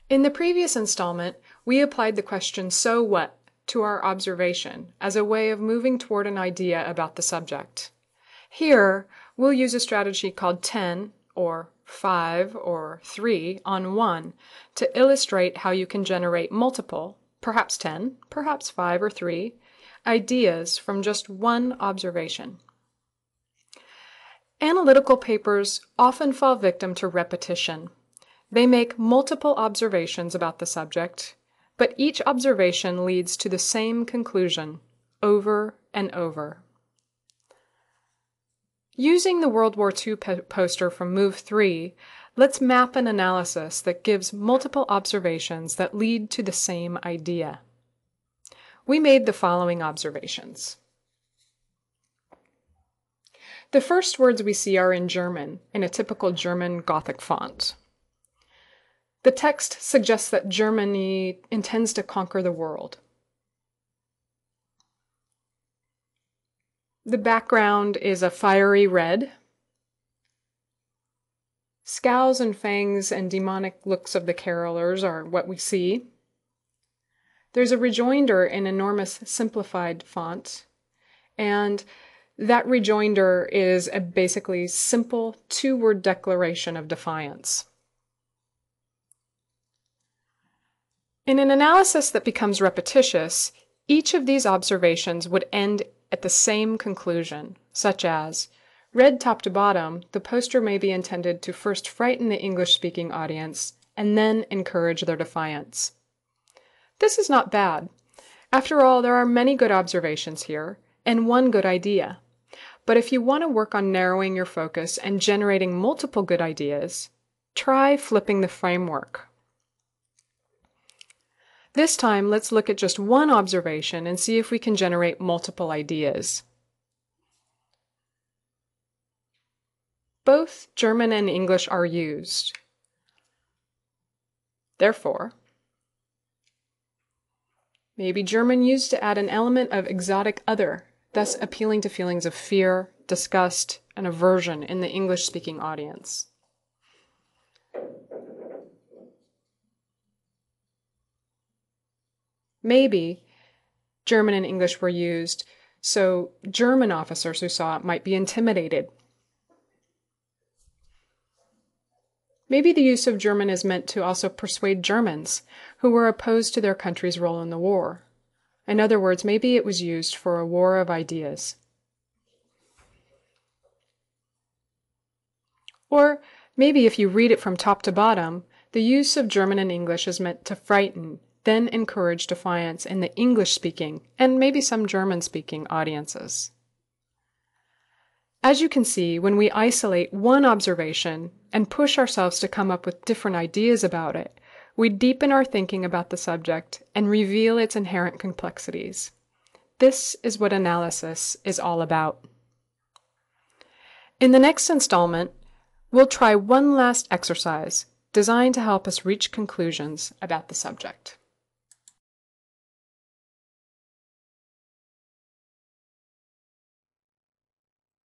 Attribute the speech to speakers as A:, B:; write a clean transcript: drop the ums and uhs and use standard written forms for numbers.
A: In the previous installment, we applied the question "so what" to our observation as a way of moving toward an idea about the subject. Here, we'll use a strategy called 10 or 5 or 3 on 1 to illustrate how you can generate multiple, perhaps 10, perhaps 5 or 3, ideas from just one observation. Analytical papers often fall victim to repetition. They make multiple observations about the subject, but each observation leads to the same conclusion over and over. Using the World War II poster from Move 3, let's map an analysis that gives multiple observations that lead to the same idea. We made the following observations. The first words we see are in German, in a typical German Gothic font. The text suggests that Germany intends to conquer the world. The background is a fiery red. Scowls and fangs and demonic looks of the carolers are what we see. There's a rejoinder in enormous simplified font, and that rejoinder is a basically simple two-word declaration of defiance. In an analysis that becomes repetitious, each of these observations would end at the same conclusion, such as, read top to bottom, the poster may be intended to first frighten the English-speaking audience and then encourage their defiance. This is not bad. After all, there are many good observations here and one good idea. But if you want to work on narrowing your focus and generating multiple good ideas, try flipping the framework. This time, let's look at just one observation and see if we can generate multiple ideas. Both German and English are used. Therefore, maybe German used to add an element of exotic other, thus appealing to feelings of fear, disgust, and aversion in the English-speaking audience. Maybe German and English were used so German officers who saw it might be intimidated. Maybe the use of German is meant to also persuade Germans who were opposed to their country's role in the war. In other words, maybe it was used for a war of ideas. Or maybe if you read it from top to bottom, the use of German and English is meant to frighten, then encourage defiance in the English-speaking and maybe some German-speaking audiences. As you can see, when we isolate one observation and push ourselves to come up with different ideas about it, we deepen our thinking about the subject and reveal its inherent complexities. This is what analysis is all about. In the next installment, we'll try one last exercise designed to help us reach conclusions about the subject.